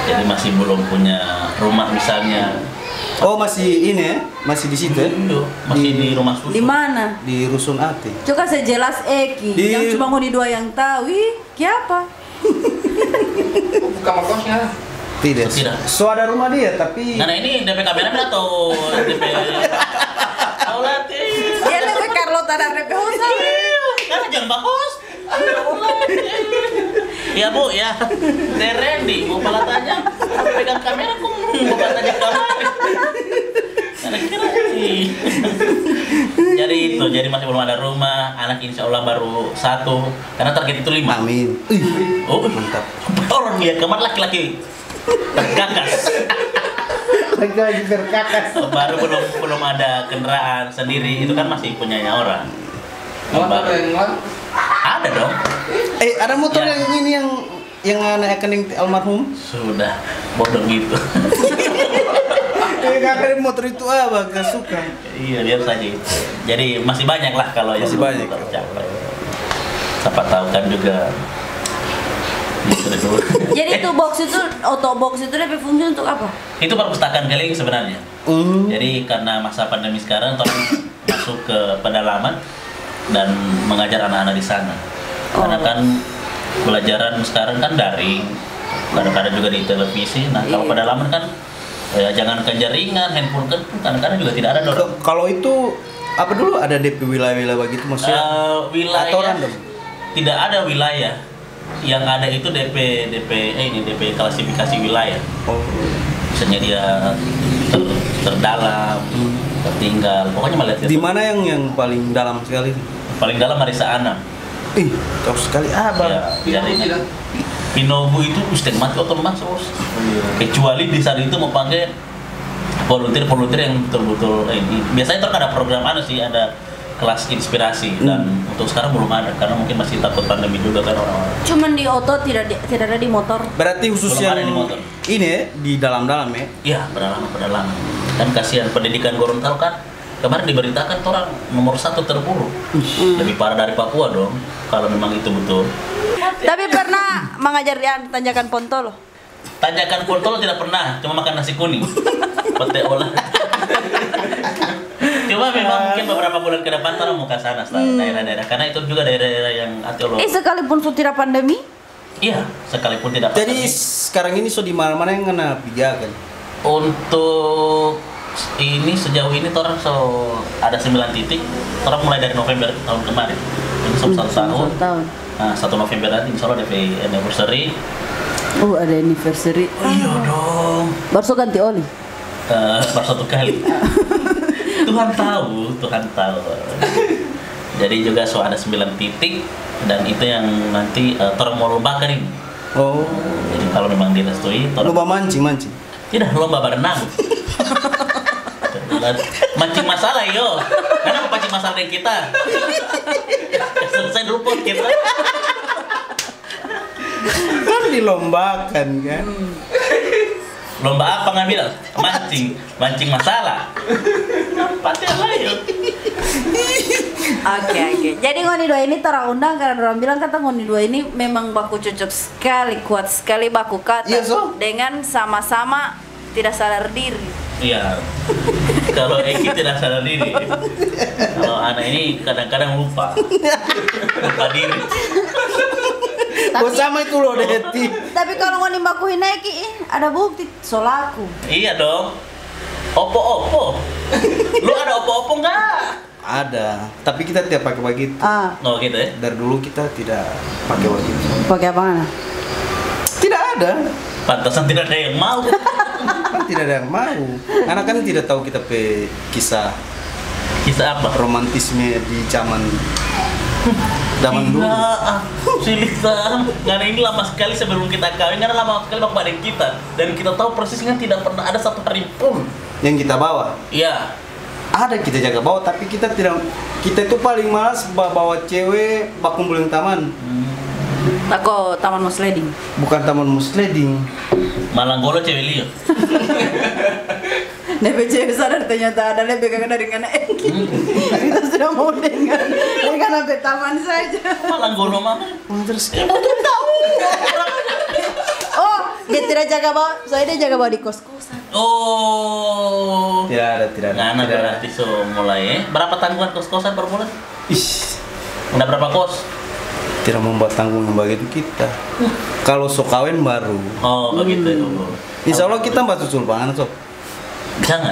Jadi masih belum punya rumah misalnya. Oh, masih ini ya? Masih di situ ya? Masih di rumah susun. Di mana? Di Rusun Ate. Coba saya jelas Eki. Di- Yang cuma ngoni dua yang tahu. Ih, siapa? Buka makosnya. Tidak. Tidak. So ada rumah dia tapi Nah ini DP kameramen atau DP Aulati? Dia lebih Carlota dan Repe Hosa. Karena jangan bahos. Ya Bu ya, Randy mau pala tanya, pegang kamera kok mau pala tanya kamera. Karena kira sih. Jadi masih belum ada rumah, anak insya Allah baru 1, karena target itu 5. Amin. Oh Mantap. orang lihat kamar laki-laki tergagas. Lagi berkakas. Baru belum ada kendaraan sendiri, itu kan masih punyanya orang. Motor yang lain. Ada dong. Ada motor Ya. yang ini yang anak rekening almarhum. Sudah bodoh gitu. Kakak motor itu apa? Gak suka. Iya biar saja itu. Jadi masih banyak lah kalau yang Masih belum banyak. tercapai. Siapa tahu kan juga. Gitu dulu. Jadi itu box itu, auto box itu lebih fungsi untuk apa? Itu perpustakaan keliling sebenarnya. Jadi karena masa pandemi sekarang, orang masuk ke pedalaman dan mengajar anak-anak di sana. Karena kan pelajaran sekarang kan daring, kadang-kadang juga di televisi. Nah kalau Iya. pedalaman kan ya jangan jaringan, handphone kan kadang-kadang juga tidak ada dorong. Kalau itu apa dulu ada DP wilayah-wilayah begitu maksudnya? Wilayah Atau random? tidak ada wilayah. Yang ada itu DP klasifikasi wilayah. Oh. Misalnya dia terdalam, tertinggal. Pokoknya melihat Di mana yang paling dalam sekali? paling dalam Marisa Anam. Ih, jauh sekali abang. Ya, jaringan. Pinobu itu mesti mati otomatis. Kecuali di saat itu mau panggil volunteer yang betul-betul ini. Biasanya tuh ada program sih, ada kelas inspirasi dan untuk sekarang belum ada karena mungkin masih takut pandemi juga kan orang-orang. Cuman di auto tidak ada di motor. Berarti khusus Belum yang ada di motor. ini ya, di dalam-dalam ya. Iya, pedalaman. Dan kasihan pendidikan Gorontalo kan kemarin diberitakan orang nomor 1 terburuk. Lebih parah dari Papua dong kalau memang itu betul. Tapi pernah mengajar di Tanjakan Pontolo. Tanjakan Pontolo tidak pernah, cuma makan nasi kuning. Pete olah. Cuma memang mungkin beberapa bulan ke depan orang mau ke sana daerah-daerah karena itu juga daerah-daerah yang arkeolog. Sekalipun sudah pandemi, Iya, sekalipun tidak Jadi pandemi. sekarang ini so di mana-mana yang kena pijakan. Untuk ini sejauh ini orang ada 9 titik. Orang mulai dari November tahun kemarin. Ini 1 tahun. Nah, 1 November nanti insya Allah DP anniversary. ada anniversary. Iya dong. Baru ganti oli. Baru 1 kali. Tuhan tahu. Jadi juga ada 9 titik dan itu yang nanti orang mau lombakan ini. Oh. Jadi kalau memang direstui, Lomba mancing. tidak lomba berenang. Mancing masalah yo. Karena pancing masalah dengan kita. Selesai dulu pot kita. Kan dilombakan kan. Lomba apa ngambil? Mancing masalah. Pasti lain. Oke. Jadi ngoni dua ini orang undang karena orang bilang kata ngoni dua ini memang baku cocok sekali, kuat sekali baku kata Iya, so. dengan sama-sama tidak sadar diri. Iya. Kalau Eki tidak sadar diri. Kalau anak ini kadang-kadang lupa diri. Oh sama itu loh Deti. Tapi kalau ngoni baku hineki, ada bukti solaku. Iya dong. Opo-opo. Lu ada opo-opo enggak? Ada, tapi kita tidak pakai begitu. Oh gitu ya. Dari dulu kita tidak pakai begitu. Pakai apa? Tidak ada. Pantasan tidak ada yang mau. Kan tidak ada yang mau. Karena kan tidak tahu kita kisah Kisah apa? romantisme di zaman dulu. Iya, Silita. Karena ini lama sekali sebelum kita kawin, karena lama sekali bapak adik kita. Dan kita tahu persisnya tidak pernah ada satu hari pun Yang kita bawa. Iya. Ada kita jaga bawa, tapi kita tidak. Kita itu paling malas bawa cewek bakumpulin taman. Tako taman musleding. Bukan taman musleding. Malanggolo cewek liyo. Nebe cewek sadar ternyata ada lebih kakak dari kana kita sudah mau dengan sampai taman saja. Malanggolo mama. Terus Oh, dia tidak jaga bawa, soalnya dia jaga bawa di kos-kosan. Oh. tidak ada. Ngana Tidak ada. berarti so mulai. Berapa tanggungan kos-kosan per bulan? Ish, Udah berapa kos? tidak membuat tanggung begitu kita. Kalau sok kawin baru. Oh, begitu ya. Insya Allah kita mbak susul banget sob. Jangan.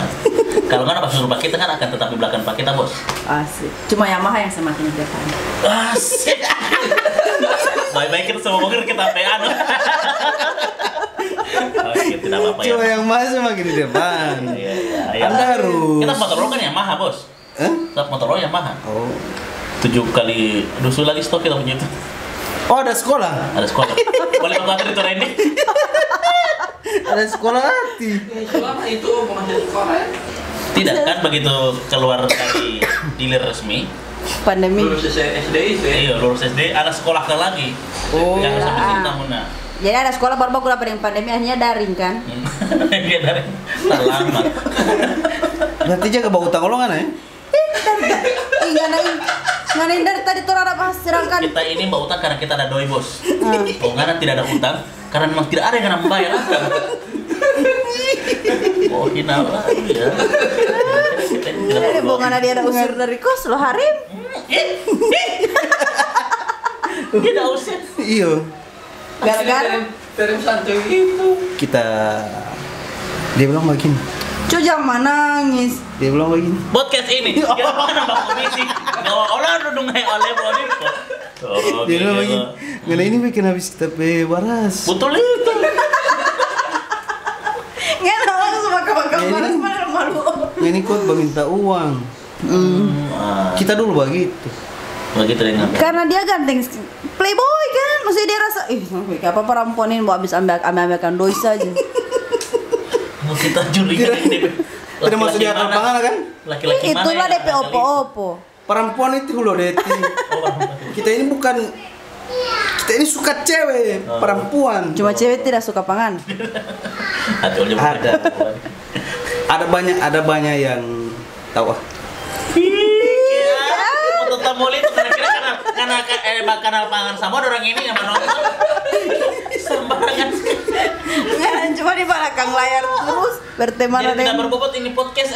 Kalau nggak pas suruh pak kita kan akan tetap di belakang pak kita bos. Asik. Cuma Yamaha yang semakin di depan. Asik. Baik-baik kita semua mobil kita PA no. Oke, tidak apa-apa ya. Cuma yang masih makin di depan. Iya, iya. Anda harus. Kita motor lo kan Yamaha bos. Kita motor lo Yamaha. Oh. 7 kali dusul lagi stok kita punya itu. Oh ada sekolah. Ada sekolah. Boleh aku antar itu Randy. Ada sekolah hati. Selama itu masih sekolah ya. Tidak kan begitu keluar dari dealer resmi. Pandemi. Lulus SD itu ya. Iya lulus SD ada sekolah ke lagi. Oh. Yang sampai Ah. sini tahunnya. Jadi ada sekolah baru baku dapat yang pandemi akhirnya daring kan? Dia dari tak lama. Nanti jaga bawa utang golongan ya. Nganain dari tadi tuh ada pas sedangkan Kita ini mbak utang karena kita ada doi bos. Oh karena tidak ada utang karena memang tidak ada yang kena membayar. Oh hina lagi ya. Kita ini tidak Ini perlu. bukan dia ada usir dari kos lo Harim. Tidak usir. Iya. Gara-gara Terus santuy gitu. Kita. Dia bilang begini. Cu jangan nangis. Dia bilang begini. Podcast ini kita mana mbak komisi. Kalau orang dudung oleh bonin kok. Oh, Dia bilang begini. gitu. Ngana ini bikin habis kita waras. Betul itu. Nggak langsung makan Ini- panas mana malu. Ini kok minta uang. Kita dulu begitu. Begitu dengan. Karena dia ganteng playboy kan, maksudnya dia rasa apa peramponin mau habis ambil doi saja. Mau kita juri kan ini. Tidak masuk di akal pangan kan? Laki-laki mana? Itulah yang DP nakal opo-opo. Perempuan itu loh Deti. itu? Oh, Kita ini bukan. Kita ini suka cewek, perempuan. Cuma cewek tidak suka pangan. Hati oleh Ada. Ada banyak yang tahu. Mau tetap mulai itu kira-kira karena kanal pangan sama orang ini yang menonton. Sembarangan. Nggak, cuma di belakang layar terus berteman Jadi ada tidak yang berbobot ini podcast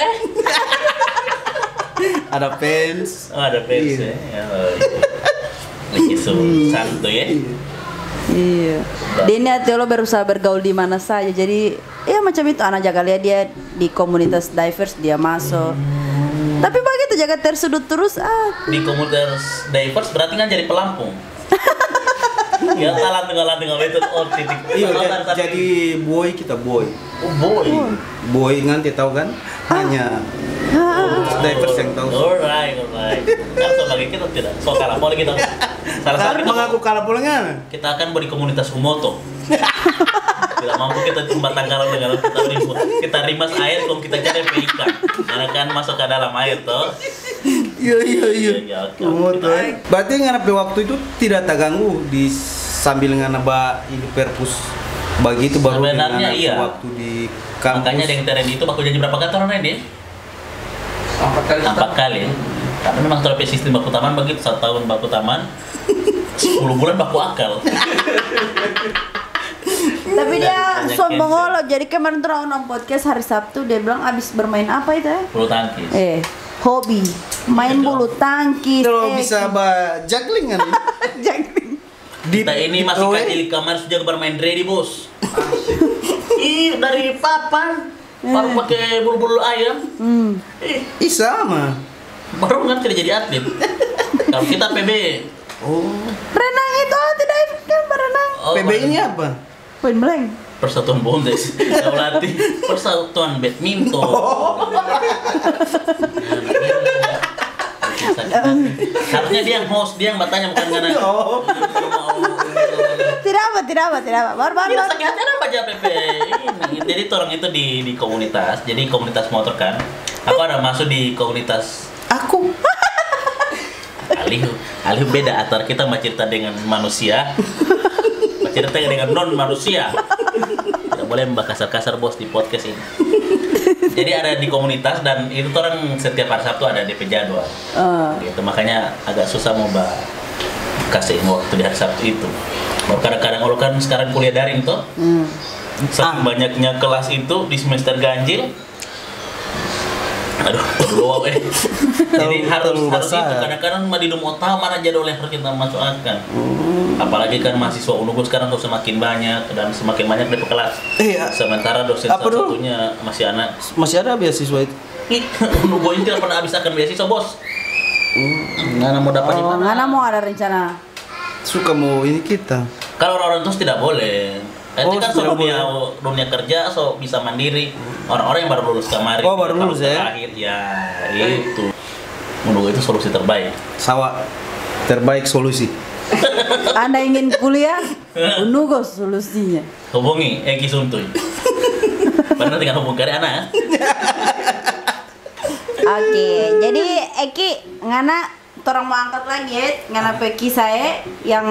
Ada fans. Oh, ada fans Iya. ya. Oh, iya. Begitu santuy ya. Iya. Dia ini hati lo berusaha bergaul di mana saja. Jadi ya macam itu anak jaga lihat dia di komunitas divers dia masuk. Tapi begitu jaga tersudut terus Di komunitas divers berarti kan jadi pelampung. Ya salah tinggal itu titik. Iya, Kalau tadi- jadi boy kita boy. Oh boy. Boy nganti tahu kan? Hanya divers yang tahu. Alright. Kalau sebagai kita tidak. So kalah boleh kita. Salah satu Harus kita, mengaku kalah pulengan. kita akan beri komunitas Humoto. Tidak mampu kita jumpa tanggalan dengan kita rimas air kalau kita cari ikan. Karena kan masuk ke dalam air toh. Iya. Iya, oke. Umur tuh. Berarti nganape waktu itu tidak terganggu di sambil nganaba ini perpus begitu baru Sebenarnya nganape iya. waktu di kampus. Makanya yang teren itu baku janji berapa kali orang dia? 4 kali. Karena memang terlalu sistem baku taman begitu 1 tahun baku taman 10 bulan baku akal. Tapi dia Banyak sombong cancel. olok. Jadi kemarin tuh nonton podcast hari Sabtu dia bilang abis bermain apa itu ya? Bulu tangkis. Hobi main bulu tangkis. Kalau bisa juggling kan. Juggling. Kita ini masih kecil di kamar sudah bermain ready bos. Ih dari papan baru pakai bulu-bulu ayam. Ih sama. Baru kan tidak jadi atlet. Kalau kita PB. Oh. Renang itu tidak kan berenang. Oh, PB ini apa? Point blank. Persatuan Bondes. Yang latih Persatuan Badminton. Harusnya dia yang host, dia yang bertanya bukan karena. Tidak apa. Baru. Kita sakit hati apa aja PP ini. Jadi orang itu di komunitas, jadi komunitas motor kan. Aku ada masuk di komunitas. Aku. Alih beda antara kita cerita dengan manusia, cerita dengan non manusia. Tidak boleh membahas kasar-kasar bos di podcast ini. Jadi ada di komunitas dan itu tuh orang setiap hari Sabtu ada DP jadwal. Gitu makanya agak susah mau kasih waktu di hari Sabtu itu. Baru kadang-kadang orang kan sekarang kuliah daring tuh. Saking banyaknya kelas itu di semester ganjil. Aduh, wow Jadi harus itu kadang-kadang di rumah tahu mana jadwal yang harus kita masukkan. Apalagi kan mahasiswa UNUGO sekarang tuh semakin banyak dan semakin banyak dari kelas. Iya. Sementara dosen satunya masih anak. Masih ada beasiswa itu. UNUGO ini tidak pernah habis akan beasiswa bos. Nggak mau dapat di mana? Nggak mau ada rencana. Suka mau ini kita. Kalau orang terus tidak boleh. Nanti kan tidak dunia kerja so bisa mandiri. Orang-orang yang baru lulus kemarin. Oh baru lulus ya? Terakhir ya itu. Menunggu itu solusi terbaik. Sawah terbaik solusi. Anda ingin kuliah? Menunggu solusinya. Hubungi Eki Suntuy. Benar tinggal hubungi kali anak. Oke, jadi Eki ngana orang mau angkat lagi ya, ngana pe kisah yang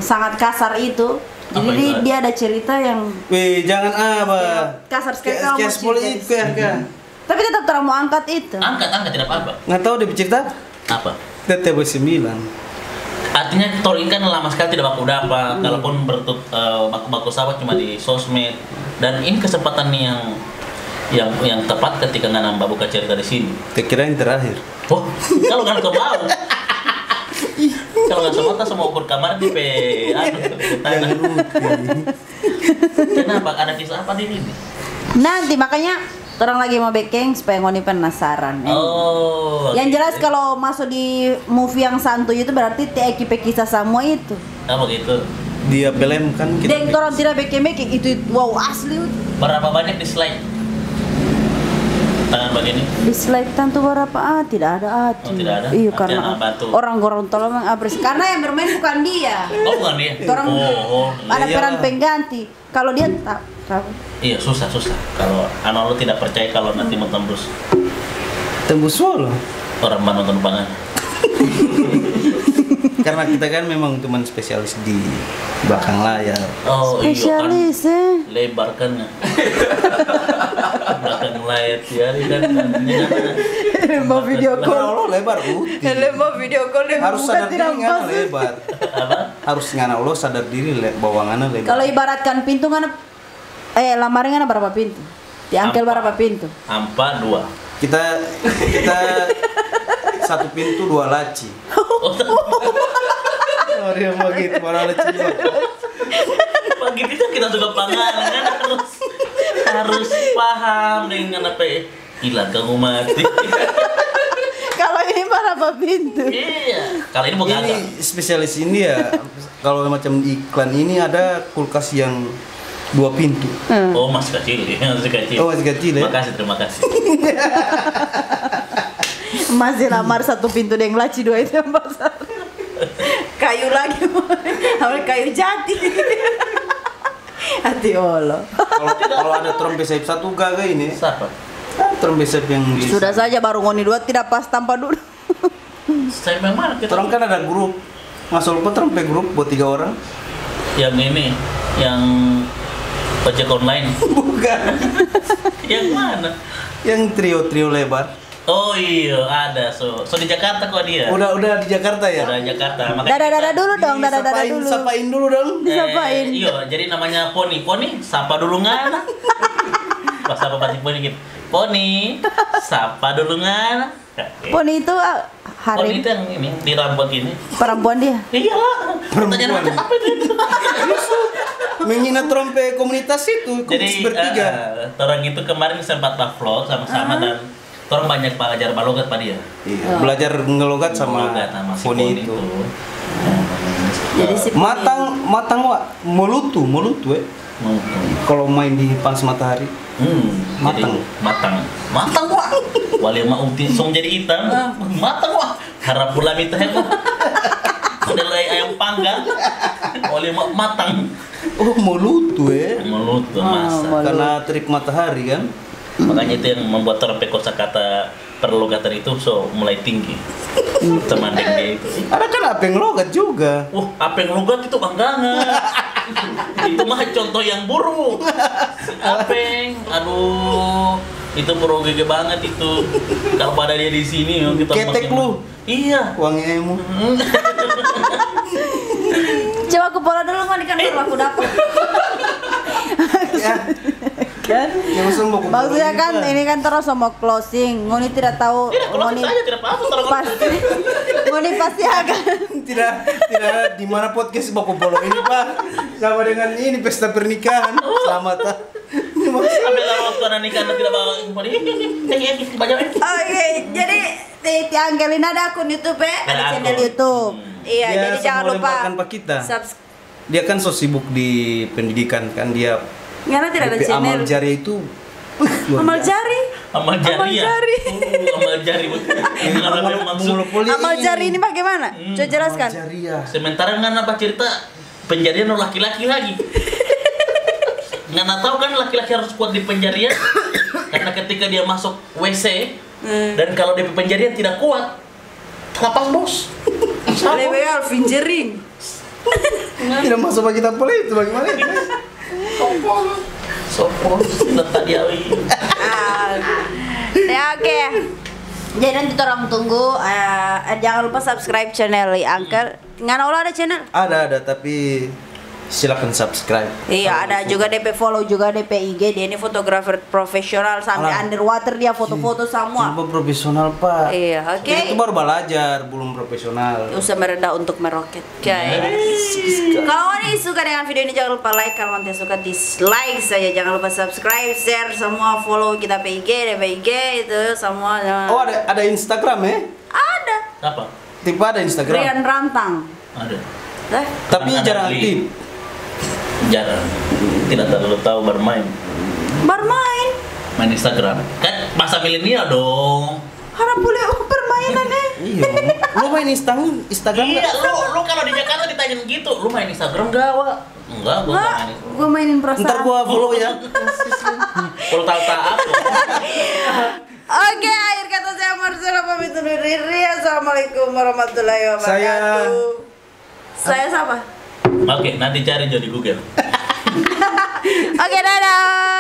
sangat kasar itu. Jadi dia ada cerita yang Wih, jangan apa. kasar sekali kalau mau cerita. kan. Tapi tetap orang mau angkat itu. Angkat tidak apa-apa. Nggak tahu dia bercerita? Apa? TTB9. Artinya Torin kan lama sekali tidak baku dapat, kalaupun baku-baku sahabat cuma di sosmed. Dan ini kesempatan nih yang tepat ketika nambah buka cerita di sini. Kira yang terakhir. Oh, kalau nggak ke bawah. Kalau nggak semua semua ukur kamar di tanah. Kenapa? Ada kisah apa di sini? Nanti makanya orang lagi mau baking supaya ngoni penasaran. Oh. Yang jelas kalau masuk di movie yang santuy itu berarti Eki kisah semua itu. Apa gitu? Dia belem kan kita. Dan orang tidak baking itu wow asli. Berapa banyak di slide? Tangan begini. Di slide tentu berapa? Tidak ada Oh, tidak ada? Iya Artinya karena bantu. orang tolong mengapresiasi. Karena yang bermain bukan dia. Oh bukan dia? Orang ada Iya. peran pengganti. Kalau dia tak tahu. Iya susah. Kalau anak lo tidak percaya kalau nanti mau tembus Tembus solo. orang nonton banget. Karena kita kan memang teman spesialis di belakang layar. Oh Spesialis lebar kan belakang layar ya kan Mau video Nah, call. lo lebar uti. Mau video call Harus sadar diri ngana lebar. apa Harus ngana lo sadar diri bawa ngana lebar. Kalau ibaratkan pintu kan lamarin kan berapa pintu? Diangkel berapa pintu? ampa 2 Kita satu pintu dua laci. Oh dia begitu para laci. pagi itu kita juga pangalan kan harus paham dengan apa ya hilang kamu mati. Kalau ini berapa pintu? Iya kali ini mau gagal. Ini spesialis ini ya. Kalau macam iklan ini ada kulkas yang 2 pintu. Oh masih kecil masih kecil. Oh masih kecil ya. Terima kasih. Masih lamar satu pintu dengan laci 2 itu yang pasar. Kayu lagi, awal kayu jati. Hati Allah. Kalau ada trompet satu gagal ini. Siapa? Trompet yang di. Sudah saja baru ngoni 2 tidak pas tanpa dulu. Saya memang kita Orang kan ada grup. Masuk lupa trompet grup buat 3 orang. yang ini yang ojek online. Bukan. Yang mana? Yang trio lebar. Oh iya ada so di Jakarta kok dia. Udah di Jakarta ya. Udah Jakarta. Dadah dulu dong, dadah dulu. Sapain dulu dong. Disapain. Iya, jadi namanya Poni. Sapa dulu ngana. Pas apa pasti Poni gitu. Poni, sapa dulu ngana. Poni itu Harim. itu yang ini di rambut ini. Perempuan dia. Iyalah. Pertanyaan macam apa itu? Menghina trompe komunitas itu, Jadi komunitas bertiga. orang itu kemarin sempat vlog sama-sama dan orang banyak belajar balogat pada dia. Iya, belajar ngelogat sama Balogat sama si Foni Foni itu. Jadi si Matang wa molutu kalau main di panas matahari. Matang. Matang wah. Wali mah utin song jadi hitam. Matang wah. Harap bulan itu hebat. Kedelai ayam panggang. Wali mah matang. Oh, molutu Mulut masa. karena terik matahari kan. Makanya itu yang membuat orang kosakata perlogatan itu mulai tinggi. Temandeng dia itu. Ada kan apa yang logat juga. Apa yang logat itu banggangan. Itu mah contoh yang buruk. Apeng, aduh, itu pro gege banget itu. Kalau pada dia di sini, kita Ketek makin- lu. Iya. Uangnya emu. coba aku follow dulu kan baru aku dapat. Ya. Kan? Yang sembuh. Maksudnya kan ini kan terus mau closing. Ngoni tidak tahu. Tidak, kalau Ngoni saya tidak apa-apa. Kalau pasti. Ngoni pasti akan. tidak di mana podcast Bapak Polo ini Pak sama dengan ini pesta pernikahan. Selamat ah. sampai lama waktu nikah tidak bakal banyak. Oke, jadi di Anggelina ada akun YouTube ya, ada Ada channel akun. YouTube. Iya, Dia jadi jangan semua lupa lemparkan Pak kita. subscribe. Dia kan so sibuk di pendidikan kan dia. Karena tidak ada DP channel. Amal jari itu. luar Amal biasa. jari. Amal jari Amal ya. jari. Amal jari. Ini kalau ada yang maksud. Monopoli Amal jari ini bagaimana? Coba jelaskan. Amal jari ya. Sementara nggak apa cerita penjarian orang laki-laki lagi. Nggak tahu kan laki-laki harus kuat di penjarian karena ketika dia masuk WC dan kalau di penjarian tidak kuat, lepas bos. Lebih Alvin jering. Tidak masuk bagi tampol itu bagaimana? Sopo, letak dia. Ya oke. Jadi nanti orang tunggu. Jangan lupa subscribe channel Uncle. Nggak ulah ada channel. Ada tapi silakan subscribe. Iya, ada juga DP follow juga DP IG. Dia ini fotografer profesional sampai Alah. underwater dia foto-foto semua. Coba profesional Pak. Iya, oke. Kita itu baru belajar, belum profesional. Usah merendah untuk meroket. Kalau ini suka dengan video ini jangan lupa like, kalau nanti suka dislike saja. Jangan lupa subscribe, share semua, follow kita PIG, DPIG itu semua. Oh ada Instagram ya? Ada. Apa? Tipe ada Instagram. Rian Rantang. Ada. Tapi Ada jarang beli. aktif. Jarang. Tidak terlalu tahu bermain. Bermain. Main Instagram. Kan masa milenial dong. Harap boleh permainannya. Iya. Lu main Instagram Iya, nggak? lu kalau di Jakarta ditanyain gitu, lu main Instagram gak, Wak? Enggak, gua Enggak, nggak main. gue mainin perasaan. Ntar gua follow ya. Kalau tahu aku. Oke, akhir kata saya Marcella pamit undur diri. Assalamualaikum warahmatullahi wabarakatuh. Saya siapa? Oke, nanti cari Jo di Google. Oke, dadah.